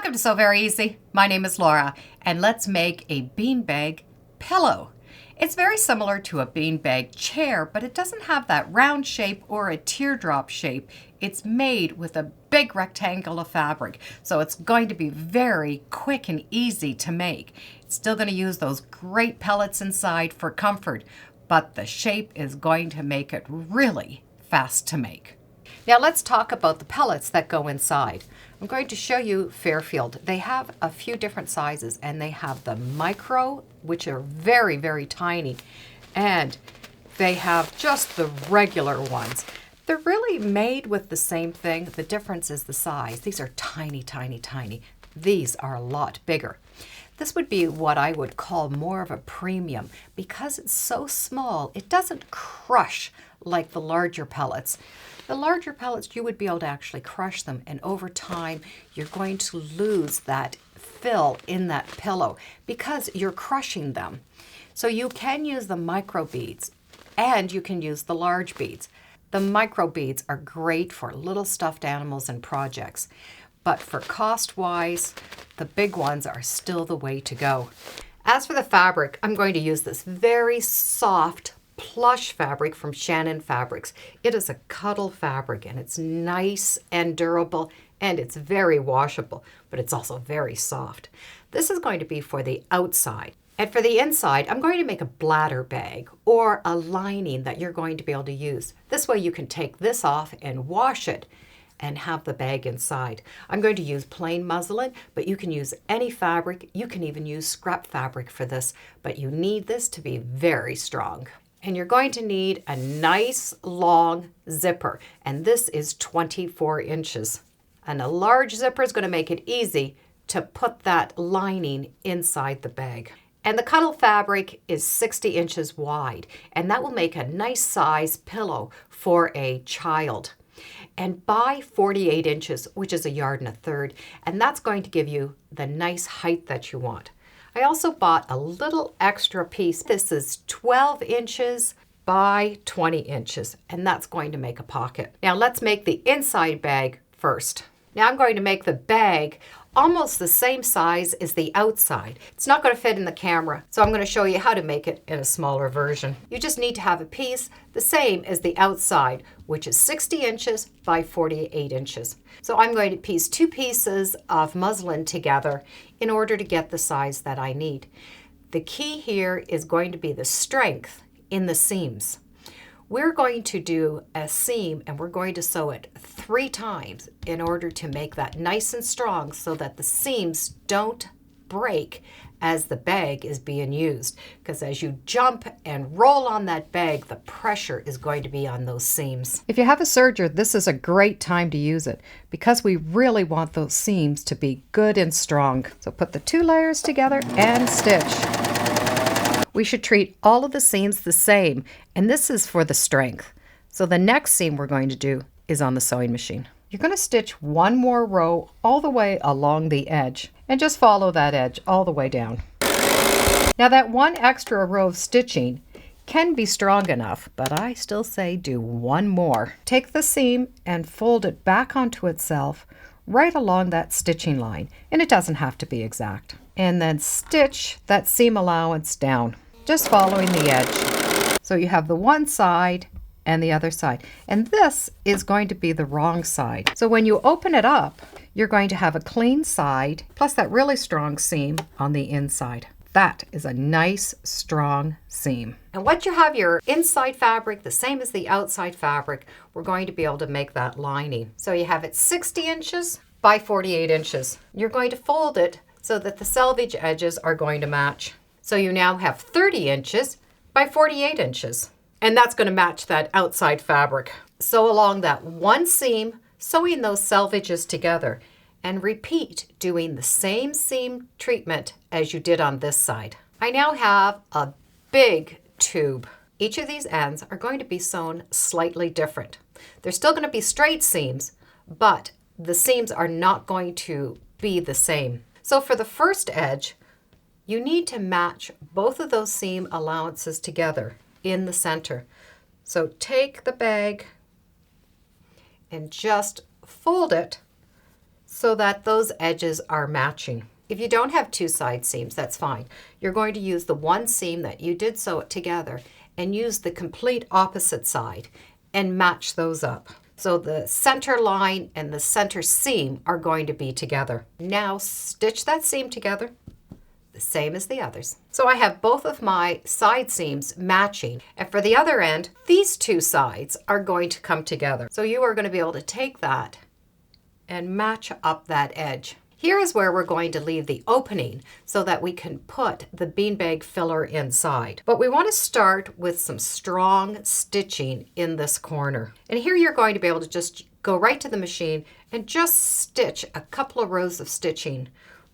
Welcome to So Very Easy. My name is Laura, and let's make a beanbag pillow. It's very similar to a beanbag chair, but it doesn't have that round shape or a teardrop shape. It's made with a big rectangle of fabric, so it's going to be very quick and easy to make. It's still going to use those great pellets inside for comfort, but the shape is going to make it really fast to make. Now let's talk about the pellets that go inside. I'm going to show you Fairfield. They have a few different sizes, and they have the micro, which are very, very tiny, and they have just the regular ones. They're really made with the same thing. The difference is the size. These are tiny, tiny, tiny. These are a lot bigger. This would be what I would call more of a premium. Because it's so small, it doesn't crush like the larger pellets. The larger pellets, you would be able to actually crush them, and over time, you're going to lose that fill in that pillow because you're crushing them. So you can use the micro beads, and you can use the large beads. The micro beads are great for little stuffed animals and projects, but for cost-wise, the big ones are still the way to go. As for the fabric, I'm going to use this very soft plush fabric from Shannon Fabrics. It is a cuddle fabric, and it's nice and durable, and it's very washable, but it's also very soft. This is going to be for the outside. And for the inside, I'm going to make a bladder bag or a lining that you're going to be able to use. This way you can take this off and wash it and have the bag inside. I'm going to use plain muslin, but you can use any fabric. You can even use scrap fabric for this, but you need this to be very strong. And you're going to need a nice long zipper, and this is 24 inches. And a large zipper is going to make it easy to put that lining inside the bag. And the cuddle fabric is 60 inches wide, and that will make a nice size pillow for a child. And buy 48 inches, which is 1.33 yards, and that's going to give you the nice height that you want. I also bought a little extra piece. This is 12 inches by 20 inches, and that's going to make a pocket. Now let's make the inside bag first. Now I'm going to make the bag almost the same size as the outside. It's not going to fit in the camera, so I'm going to show you how to make it in a smaller version. You just need to have a piece the same as the outside, which is 60 inches by 48 inches. So I'm going to piece two pieces of muslin together in order to get the size that I need. The key here is going to be the strength in the seams. We're going to do a seam, and we're going to sew it 3 times in order to make that nice and strong so that the seams don't break as the bag is being used. Because as you jump and roll on that bag, the pressure is going to be on those seams. If you have a serger, this is a great time to use it because we really want those seams to be good and strong. So put the 2 layers together and stitch. We should treat all of the seams the same, and this is for the strength. So the next seam we're going to do is on the sewing machine. You're going to stitch 1 more row all the way along the edge, and just follow that edge all the way down. Now that 1 extra row of stitching can be strong enough, but I still say do 1 more. Take the seam and fold it back onto itself right along that stitching line, and it doesn't have to be exact. And then stitch that seam allowance down, just following the edge. So you have the one side and the other side. And this is going to be the wrong side. So when you open it up, you're going to have a clean side, plus that really strong seam on the inside. That is a nice, strong seam. And once you have your inside fabric, the same as the outside fabric, we're going to be able to make that lining. So you have it 60 inches by 48 inches. You're going to fold it so that the selvage edges are going to match. So you now have 30 inches by 48 inches. And that's going to match that outside fabric. Sew along that one seam, sewing those selvages together, and repeat doing the same seam treatment as you did on this side. I now have a big tube. Each of these ends are going to be sewn slightly different. They're still going to be straight seams, but the seams are not going to be the same. So for the first edge, you need to match both of those seam allowances together in the center. So take the bag and just fold it so that those edges are matching. If you don't have two side seams, that's fine. You're going to use the one seam that you did sew it together and use the complete opposite side and match those up. So the center line and the center seam are going to be together. Now stitch that seam together, the same as the others. So I have both of my side seams matching. And for the other end, these two sides are going to come together. So you are going to be able to take that and match up that edge. Here is where we're going to leave the opening so that we can put the beanbag filler inside. But we want to start with some strong stitching in this corner. And here you're going to be able to just go right to the machine and just stitch a couple of rows of stitching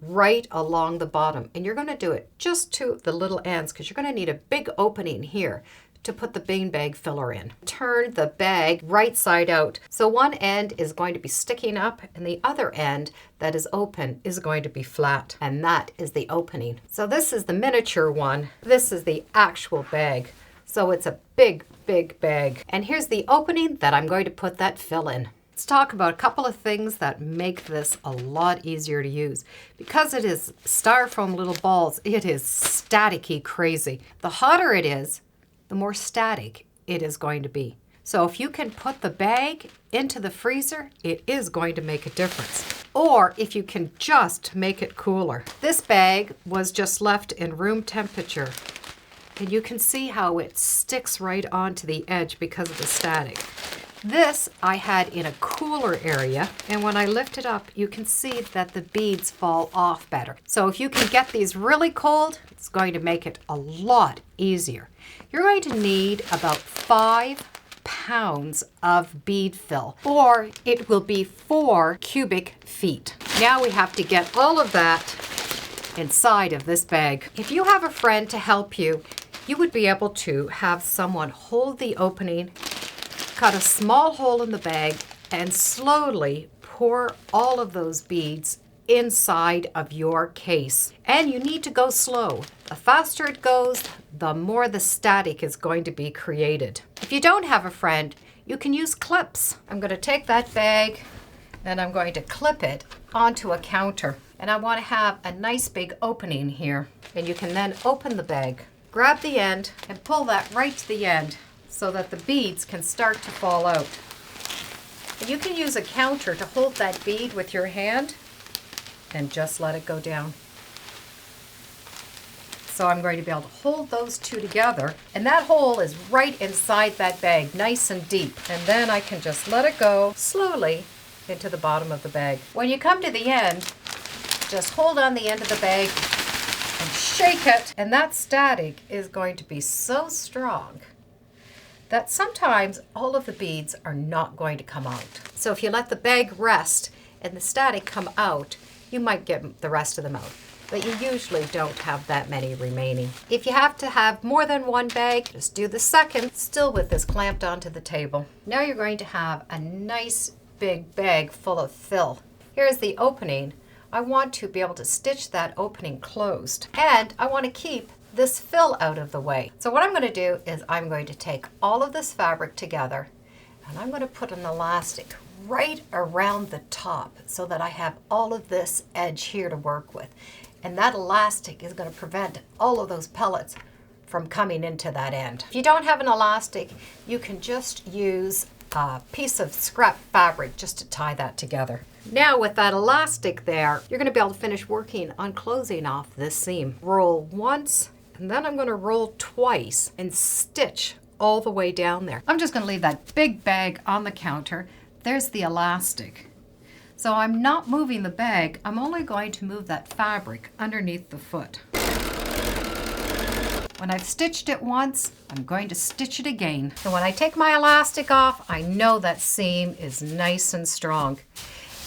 right along the bottom. And you're going to do it just to the little ends because you're going to need a big opening here to put the beanbag filler in. Turn the bag right side out. So one end is going to be sticking up and the other end that is open is going to be flat. And that is the opening. So this is the miniature one. This is the actual bag. So it's a big, big bag. And here's the opening that I'm going to put that fill in. Let's talk about a couple of things that make this a lot easier to use. Because it is styrofoam little balls, it is staticky crazy. The hotter it is, the more static it is going to be. So if you can put the bag into the freezer, it is going to make a difference. Or if you can just make it cooler. This bag was just left in room temperature, and you can see how it sticks right onto the edge because of the static. This I had in a cooler area, and when I lift it up, you can see that the beads fall off better. So if you can get these really cold, it's going to make it a lot easier. You're going to need about 5 pounds of bead fill, or it will be 4 cubic feet. Now we have to get all of that inside of this bag. If you have a friend to help you, you would be able to have someone hold the opening, cut a small hole in the bag, and slowly pour all of those beads inside of your case. And you need to go slow. The faster it goes, the more the static is going to be created. If you don't have a friend, you can use clips. I'm going to take that bag and I'm going to clip it onto a counter. And I want to have a nice big opening here. And you can then open the bag, grab the end, and pull that right to the end so that the beads can start to fall out. And you can use a counter to hold that bead with your hand and just let it go down. So I'm going to be able to hold those two together, and that hole is right inside that bag, nice and deep. And then I can just let it go slowly into the bottom of the bag. When you come to the end, just hold on the end of the bag and shake it, and that static is going to be so strong that sometimes all of the beads are not going to come out. So if you let the bag rest and the static come out, you might get the rest of them out, but you usually don't have that many remaining. If you have to have more than one bag, just do the second, still with this clamped onto the table. Now you're going to have a nice big bag full of fill. Here's the opening. I want to be able to stitch that opening closed, and I want to keep this fill out of the way. So what I'm going to do is I'm going to take all of this fabric together, and I'm going to put an elastic right around the top so that I have all of this edge here to work with. And that elastic is going to prevent all of those pellets from coming into that end. If you don't have an elastic, you can just use a piece of scrap fabric just to tie that together. Now with that elastic there, you're going to be able to finish working on closing off this seam. Roll once, and then I'm going to roll twice and stitch all the way down there. I'm just going to leave that big bag on the counter. There's the elastic. So I'm not moving the bag, I'm only going to move that fabric underneath the foot. When I've stitched it once, I'm going to stitch it again. So when I take my elastic off, I know that seam is nice and strong.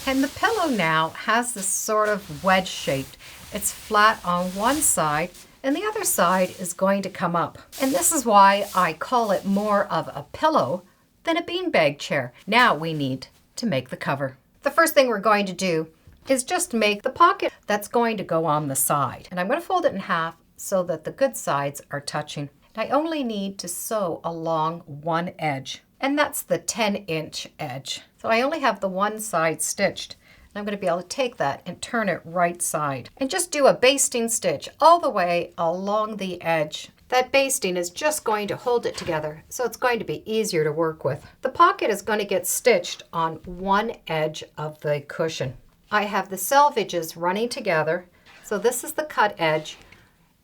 And the pillow now has this sort of wedge shape. It's flat on one side, and the other side is going to come up. And this is why I call it more of a pillow than a beanbag chair. Now we need to make the cover. The first thing we're going to do is just make the pocket that's going to go on the side. And I'm going to fold it in half so that the good sides are touching. I only need to sew along one edge, and that's the 10-inch edge. So I only have the one side stitched. I'm going to be able to take that and turn it right side and just do a basting stitch all the way along the edge. That basting is just going to hold it together, so it's going to be easier to work with. The pocket is going to get stitched on one edge of the cushion. I have the selvages running together, so this is the cut edge,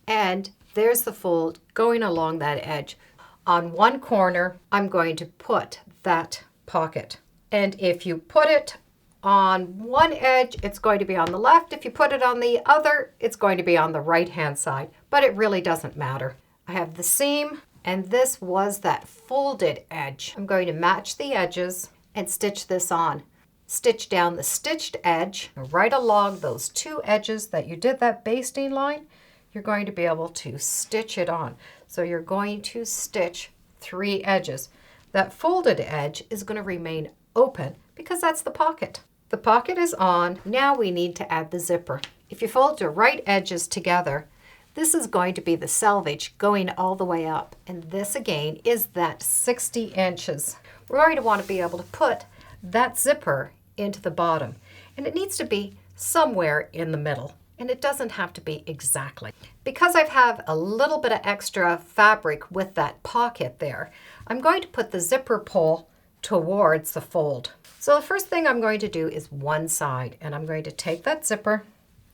and there's the fold going along that edge. On one corner, I'm going to put that pocket. And if you put it on one edge, it's going to be on the left. If you put it on the other, it's going to be on the right-hand side, but it really doesn't matter. I have the seam, and this was that folded edge. I'm going to match the edges and stitch this on. Stitch down the stitched edge right along those two edges that you did that basting line. You're going to be able to stitch it on. So you're going to stitch 3 edges. That folded edge is going to remain open because that's the pocket. The pocket is on. Now we need to add the zipper. If you fold your right edges together, this is going to be the selvage going all the way up. And this again is that 60 inches. We're going to want to be able to put that zipper into the bottom. And it needs to be somewhere in the middle. And it doesn't have to be exactly. Because I have a little bit of extra fabric with that pocket there, I'm going to put the zipper pull towards the fold. So the first thing I'm going to do is one side, and I'm going to take that zipper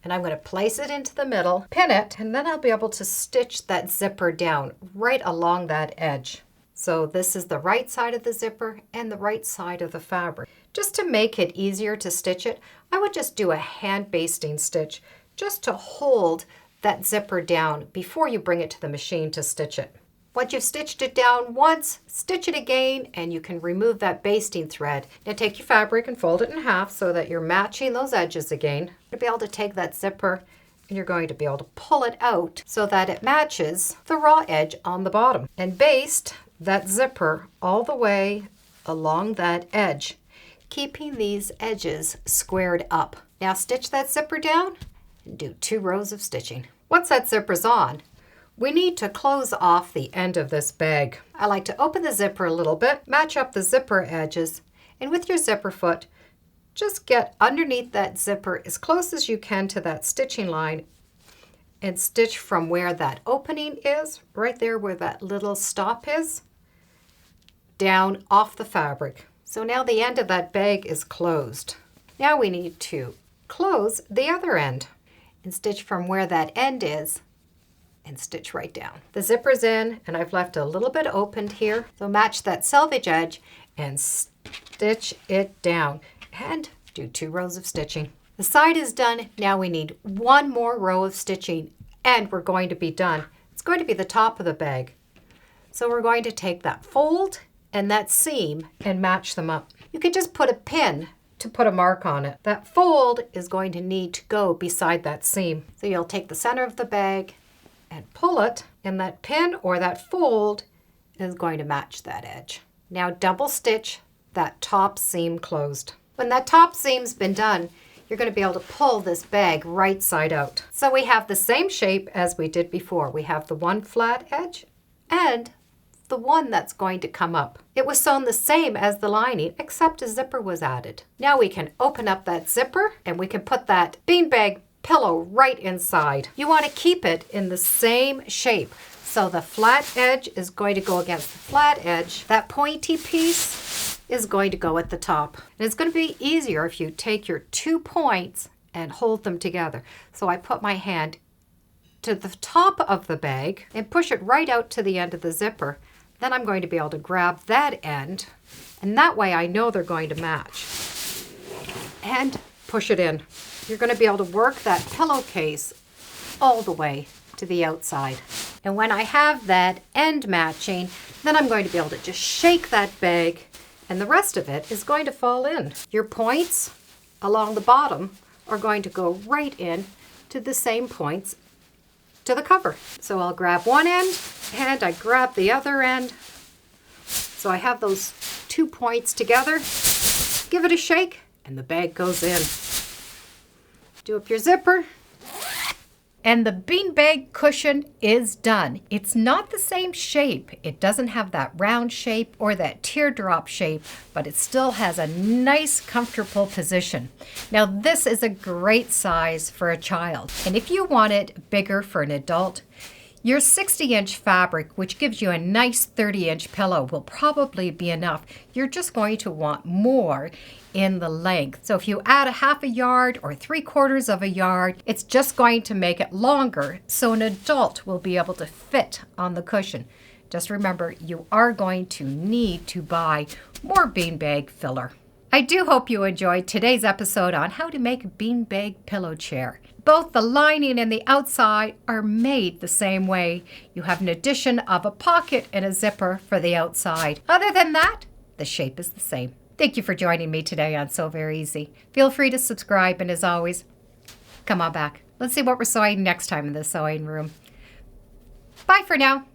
and I'm going to place it into the middle, pin it, and then I'll be able to stitch that zipper down right along that edge. So this is the right side of the zipper and the right side of the fabric. Just to make it easier to stitch it, I would just do a hand basting stitch just to hold that zipper down before you bring it to the machine to stitch it. Once you've stitched it down once, stitch it again, and you can remove that basting thread. Now take your fabric and fold it in half so that you're matching those edges again. You'll be able to take that zipper and you're going to be able to pull it out so that it matches the raw edge on the bottom. And baste that zipper all the way along that edge, keeping these edges squared up. Now stitch that zipper down and do 2 rows of stitching. Once that zipper's on, we need to close off the end of this bag. I like to open the zipper a little bit, match up the zipper edges, and with your zipper foot, just get underneath that zipper as close as you can to that stitching line and stitch from where that opening is, right there where that little stop is, down off the fabric. So now the end of that bag is closed. Now we need to close the other end and stitch from where that end is and stitch right down. The zipper's in and I've left a little bit opened here. So match that selvage edge and stitch it down and do 2 rows of stitching. The side is done. Now we need 1 more row of stitching and we're going to be done. It's going to be the top of the bag. So we're going to take that fold and that seam and match them up. You can just put a pin to put a mark on it. That fold is going to need to go beside that seam. So you'll take the center of the bag and pull it, and that pin or that fold is going to match that edge. Now double stitch that top seam closed. When that top seam's been done, you're going to be able to pull this bag right side out. So we have the same shape as we did before. We have the one flat edge and the one that's going to come up. It was sewn the same as the lining, except a zipper was added. Now we can open up that zipper and we can put that beanbag pillow right inside. You want to keep it in the same shape. So the flat edge is going to go against the flat edge. That pointy piece is going to go at the top. And it's going to be easier if you take your 2 points and hold them together. So I put my hand to the top of the bag and push it right out to the end of the zipper. Then I'm going to be able to grab that end, and that way I know they're going to match. And push it in. You're going to be able to work that pillowcase all the way to the outside. And when I have that end matching, then I'm going to be able to just shake that bag, and the rest of it is going to fall in. Your points along the bottom are going to go right in to the same points to the cover. So I'll grab one end and I grab the other end. So I have those 2 points together. Give it a shake and the bag goes in. Do up your zipper And the beanbag cushion is done. It's not the same shape. It doesn't have that round shape or that teardrop shape, but it still has a nice, comfortable position. Now, this is a great size for a child. And if you want it bigger for an adult, your 60-inch fabric, which gives you a nice 30-inch pillow, will probably be enough. You're just going to want more in the length. So if you add a half a yard or 3/4 of a yard, it's just going to make it longer, so an adult will be able to fit on the cushion. Just remember, you are going to need to buy more beanbag filler. I do hope you enjoyed today's episode on how to make a beanbag pillow chair. Both the lining and the outside are made the same way. You have an addition of a pocket and a zipper for the outside. Other than that, the shape is the same. Thank you for joining me today on Sew Very Easy. Feel free to subscribe, and as always, come on back. Let's see what we're sewing next time in the sewing room. Bye for now.